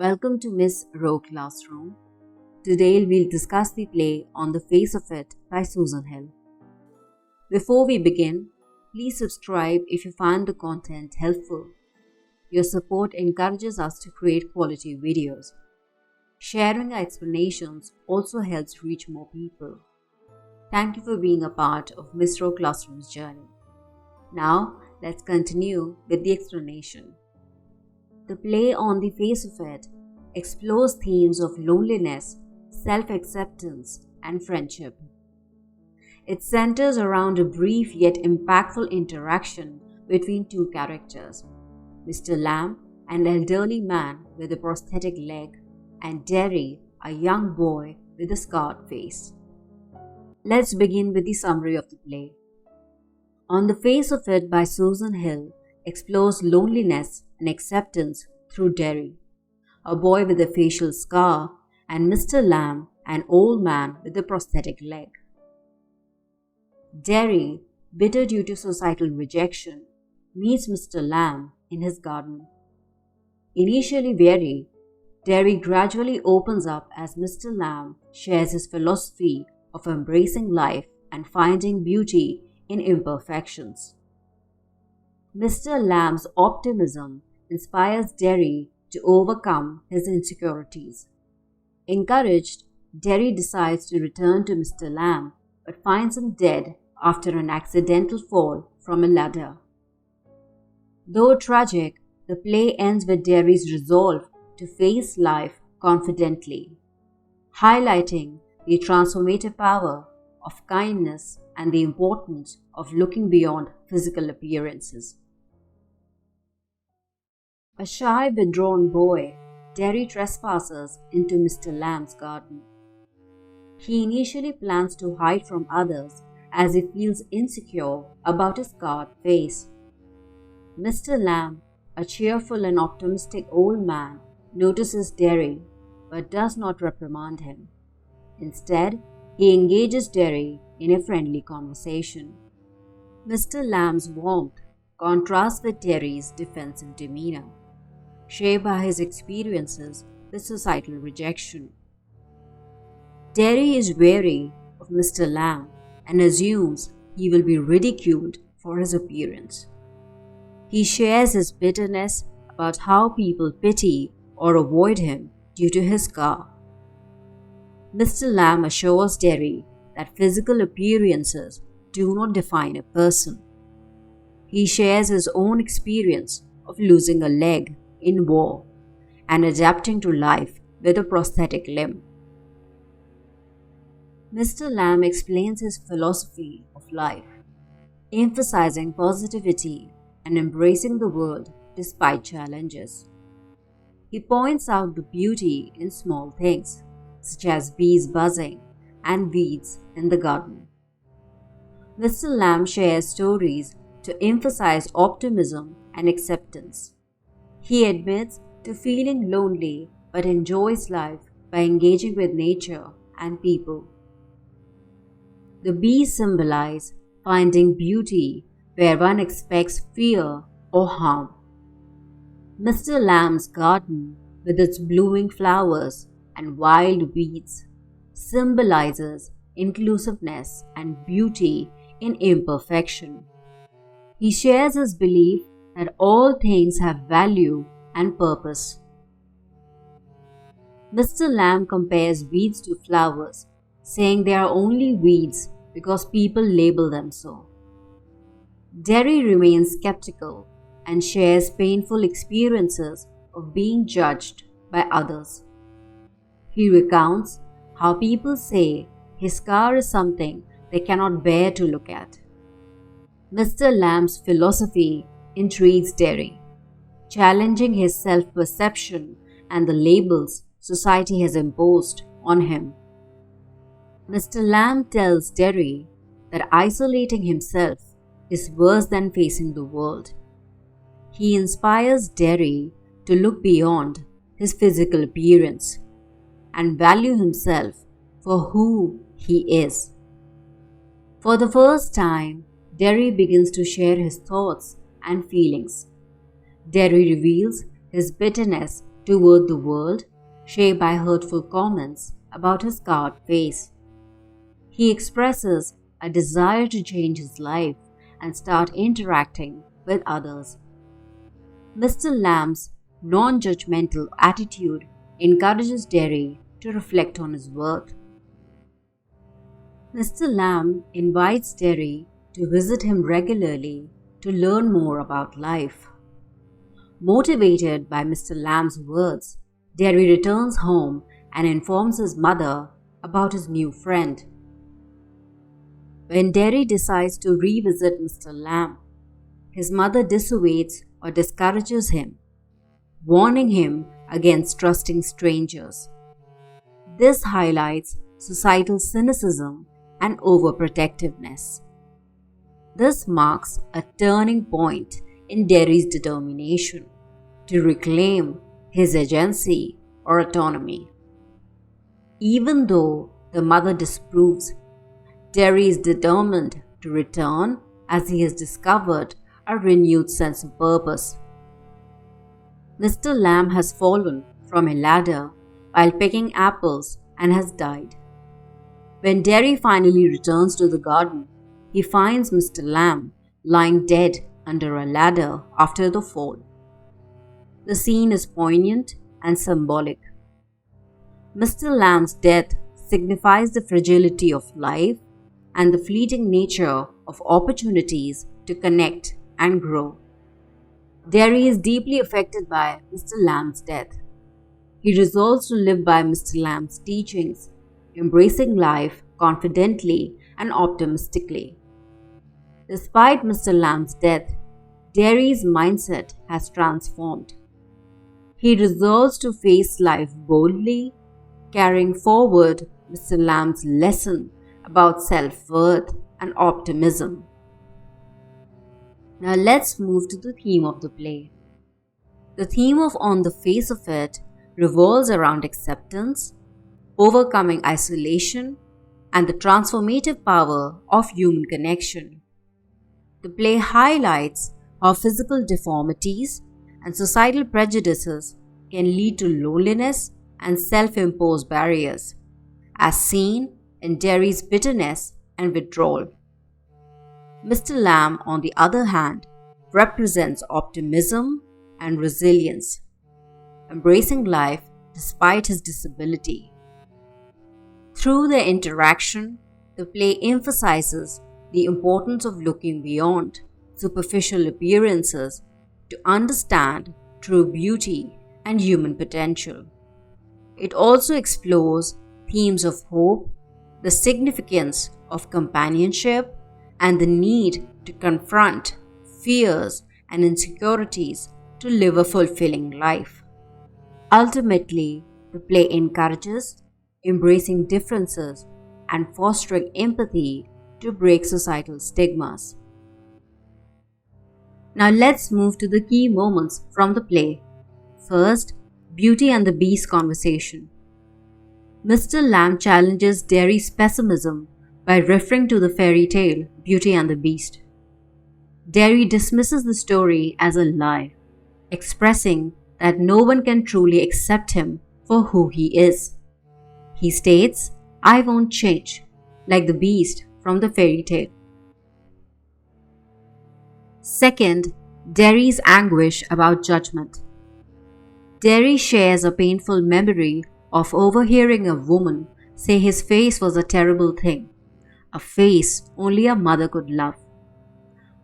Welcome to Miss Rowe Classroom. Today we'll discuss the play On the Face of It by Susan Hill. Before we begin, please subscribe if you find the content helpful. Your support encourages us to create quality videos. Sharing our explanations also helps reach more people. Thank you for being a part of Miss Rowe Classroom's journey. Now, let's continue with the explanation. The play On the Face of It explores themes of loneliness, self-acceptance, and friendship. It centers around a brief yet impactful interaction between two characters, Mr. Lamb, an elderly man with a prosthetic leg, and Derry, a young boy with a scarred face. Let's begin with the summary of the play. On the Face of It by Susan Hill explores loneliness and acceptance through Derry, a boy with a facial scar, and Mr. Lamb, an old man with a prosthetic leg. Derry, bitter due to societal rejection, meets Mr. Lamb in his garden. Initially wary, Derry gradually opens up as Mr. Lamb shares his philosophy of embracing life and finding beauty in imperfections. Mr. Lamb's optimism inspires Derry to overcome his insecurities. Encouraged, Derry decides to return to Mr. Lamb but finds him dead after an accidental fall from a ladder. Though tragic, the play ends with Derry's resolve to face life confidently, highlighting the transformative power of kindness and the importance of looking beyond physical appearances. A shy, withdrawn boy, Derry trespasses into Mr. Lamb's garden. He initially plans to hide from others as he feels insecure about his scarred face. Mr. Lamb, a cheerful and optimistic old man, notices Derry but does not reprimand him. Instead, he engages Derry in a friendly conversation. Mr. Lamb's warmth contrasts with Derry's defensive demeanor, shaped by his experiences with societal rejection. Derry is wary of Mr. Lamb and assumes he will be ridiculed for his appearance. He shares his bitterness about how people pity or avoid him due to his scar. Mr. Lamb assures Derry that physical appearances do not define a person. He shares his own experience of losing a leg in war and adapting to life with a prosthetic limb. Mr. Lamb explains his philosophy of life, emphasizing positivity and embracing the world despite challenges. He points out the beauty in small things, such as bees buzzing and weeds in the garden. Mr. Lamb shares stories to emphasize optimism and acceptance. He admits to feeling lonely but enjoys life by engaging with nature and people. The bees symbolize finding beauty where one expects fear or harm. Mr. Lamb's garden, with its blooming flowers and wild weeds, symbolizes inclusiveness and beauty in imperfection. He shares his belief that all things have value and purpose. Mr. Lamb compares weeds to flowers, saying they are only weeds because people label them so. Derry remains skeptical and shares painful experiences of being judged by others. He recounts how people say his scar is something they cannot bear to look at. Mr. Lamb's philosophy intrigues Derry, challenging his self-perception and the labels society has imposed on him. Mr. Lamb tells Derry that isolating himself is worse than facing the world. He inspires Derry to look beyond his physical appearance and value himself for who he is. For the first time, Derry begins to share his thoughts and feelings. Derry reveals his bitterness toward the world, shaped by hurtful comments about his scarred face. He expresses a desire to change his life and start interacting with others. Mr. Lamb's non-judgmental attitude encourages Derry to reflect on his worth. Mr. Lamb invites Derry to visit him regularly to learn more about life. Motivated by Mr. Lamb's words, Derry returns home and informs his mother about his new friend. When Derry decides to revisit Mr. Lamb, his mother dissuades or discourages him, warning him against trusting strangers. This highlights societal cynicism and overprotectiveness. This marks a turning point in Derry's determination to reclaim his agency or autonomy. Even though the mother disapproves, Derry is determined to return as he has discovered a renewed sense of purpose. Mr. Lamb has fallen from a ladder while picking apples and has died. When Derry finally returns to the garden, he finds Mr. Lamb lying dead under a ladder after the fall. The scene is poignant and symbolic. Mr. Lamb's death signifies the fragility of life and the fleeting nature of opportunities to connect and grow. Derry is deeply affected by Mr. Lamb's death. He resolves to live by Mr. Lamb's teachings, embracing life confidently and optimistically. Despite Mr. Lamb's death, Derry's mindset has transformed. He resolves to face life boldly, carrying forward Mr. Lamb's lesson about self-worth and optimism. Now let's move to the theme of the play. The theme of On the Face of It revolves around acceptance, overcoming isolation, and the transformative power of human connection. The play highlights how physical deformities and societal prejudices can lead to loneliness and self-imposed barriers, as seen in Derry's bitterness and withdrawal. Mr. Lamb, on the other hand, represents optimism and resilience, embracing life despite his disability. Through their interaction, the play emphasizes the importance of looking beyond superficial appearances to understand true beauty and human potential. It also explores themes of hope, the significance of companionship, and the need to confront fears and insecurities to live a fulfilling life. Ultimately, the play encourages embracing differences and fostering empathy to break societal stigmas. Now let's move to the key moments from the play. First, Beauty and the Beast conversation. Mr. Lamb challenges Derry's pessimism by referring to the fairy tale Beauty and the Beast. Derry dismisses the story as a lie, expressing that no one can truly accept him for who he is. He states, "I won't change, like the beast from the fairy tale." Second, Derry's anguish about judgment. Derry shares a painful memory of overhearing a woman say his face was a terrible thing, a face only a mother could love.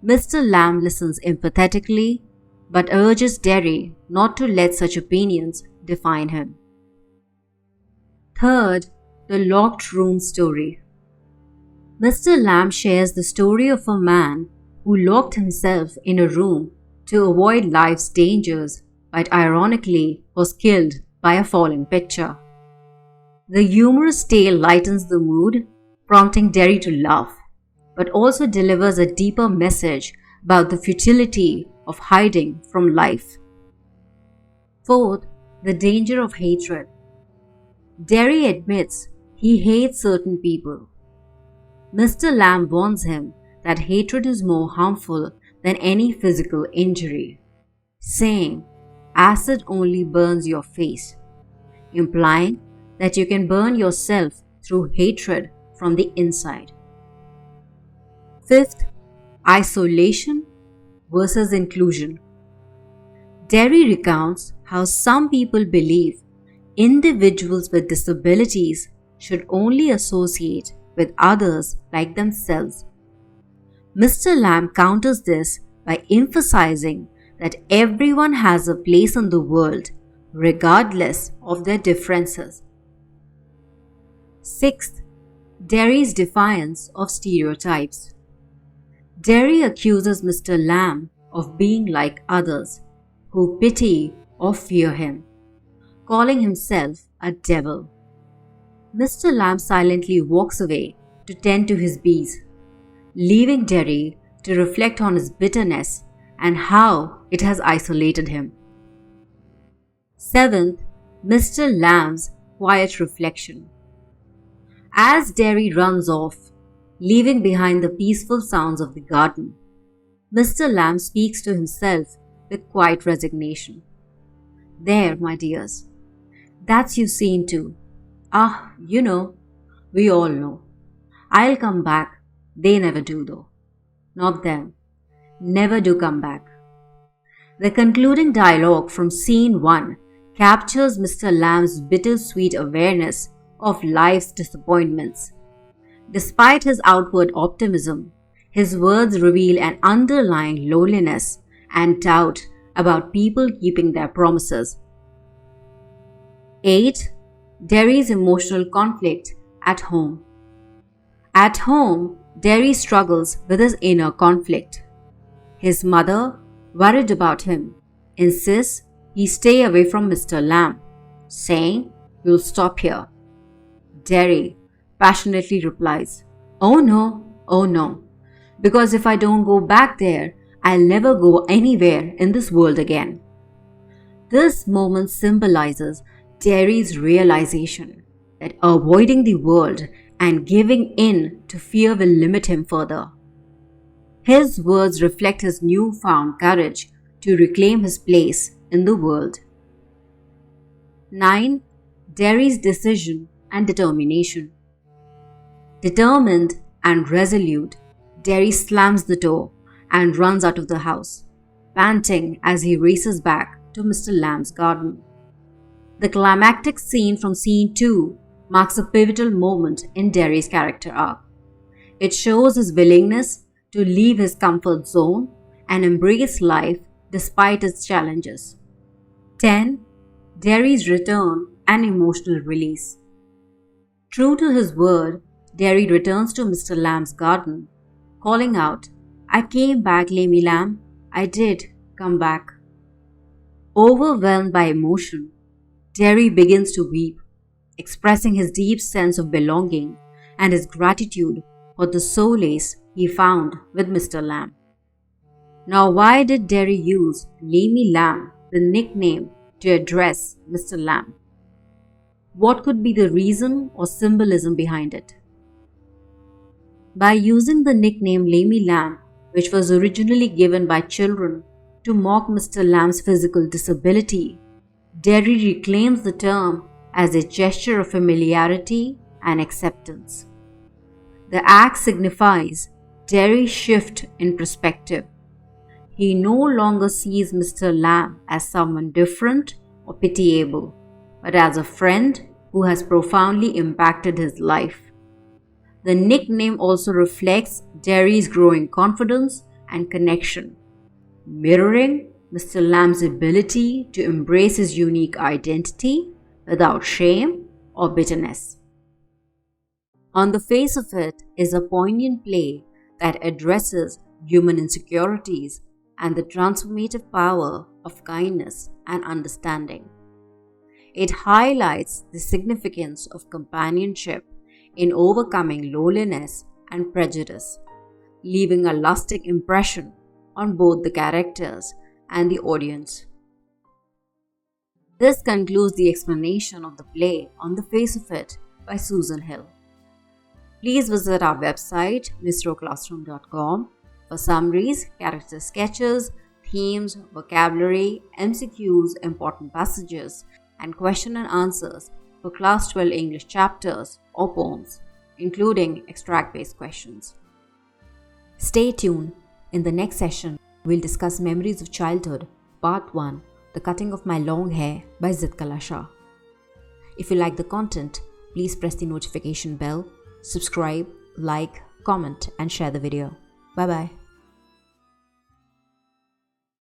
Mr. Lamb listens empathetically, but urges Derry not to let such opinions define him. Third, the locked room story. Mr. Lamb shares the story of a man who locked himself in a room to avoid life's dangers, but ironically was killed by a falling picture. The humorous tale lightens the mood, prompting Derry to laugh, but also delivers a deeper message about the futility of hiding from life. Fourth, the danger of hatred. Derry admits he hates certain people. Mr. Lamb warns him that hatred is more harmful than any physical injury, saying, acid only burns your face, implying that you can burn yourself through hatred from the inside. Fifth, isolation versus inclusion. Derry recounts how some people believe individuals with disabilities should only associate with others like themselves. Mr. Lamb counters this by emphasizing that everyone has a place in the world regardless of their differences. Sixth, Derry's defiance of stereotypes. Derry accuses Mr. Lamb of being like others who pity or fear him, calling himself a devil. Mr. Lamb silently walks away to tend to his bees, leaving Derry to reflect on his bitterness and how it has isolated him. Seventh, Mr. Lamb's quiet reflection. As Derry runs off, leaving behind the peaceful sounds of the garden, Mr. Lamb speaks to himself with quiet resignation. There, my dears, that's you seen too. We all know. I'll come back. They never do though. Not them. Never do come back. The concluding dialogue from scene 1 captures Mr. Lamb's bittersweet awareness of life's disappointments. Despite his outward optimism, his words reveal an underlying loneliness and doubt about people keeping their promises. 8. Derry's emotional conflict at home. At home, Derry struggles with his inner conflict. His mother, worried about him, insists he stay away from Mr. Lamb, saying, "You'll stop here." Derry passionately replies, oh no, because if I don't go back there, I'll never go anywhere in this world again." This moment symbolizes Derry's realization that avoiding the world and giving in to fear will limit him further. His words reflect his newfound courage to reclaim his place in the world. 9. Derry's decision and determination. Determined and resolute, Derry slams the door and runs out of the house, panting as he races back to Mr. Lamb's garden. The climactic scene from scene 2 marks a pivotal moment in Derry's character arc. It shows his willingness to leave his comfort zone and embrace life despite its challenges. 10. Derry's return and emotional release. True to his word, Derry returns to Mr. Lamb's garden, calling out, "I came back, Lammy Lamb. I did come back." Overwhelmed by emotion, Derry begins to weep, expressing his deep sense of belonging and his gratitude for the solace he found with Mr. Lamb. Now, why did Derry use Lammy Lamb, the nickname, to address Mr. Lamb? What could be the reason or symbolism behind it? By using the nickname Lammy Lamb, which was originally given by children to mock Mr. Lamb's physical disability, Derry reclaims the term as a gesture of familiarity and acceptance. The act signifies Derry's shift in perspective. He no longer sees Mr. Lamb as someone different or pitiable, but as a friend who has profoundly impacted his life. The nickname also reflects Derry's growing confidence and connection, mirroring Mr. Lamb's ability to embrace his unique identity without shame or bitterness. On the face of it is a poignant play that addresses human insecurities and the transformative power of kindness and understanding. It highlights the significance of companionship in overcoming loneliness and prejudice, leaving a lasting impression on both the characters and the audience. This concludes the explanation of the play On the Face of It by Susan Hill. Please visit our website, mistroclassroom.com, for summaries, character sketches, themes, vocabulary, MCQs, important passages, and question and answers for Class 12 English chapters or poems, including extract-based questions. Stay tuned. In the next session, we'll discuss Memories of Childhood, Part 1, The Cutting of My Long Hair by Zitkala Shah. If you like the content, please press the notification bell, subscribe, like, comment, and share the video. Bye-bye.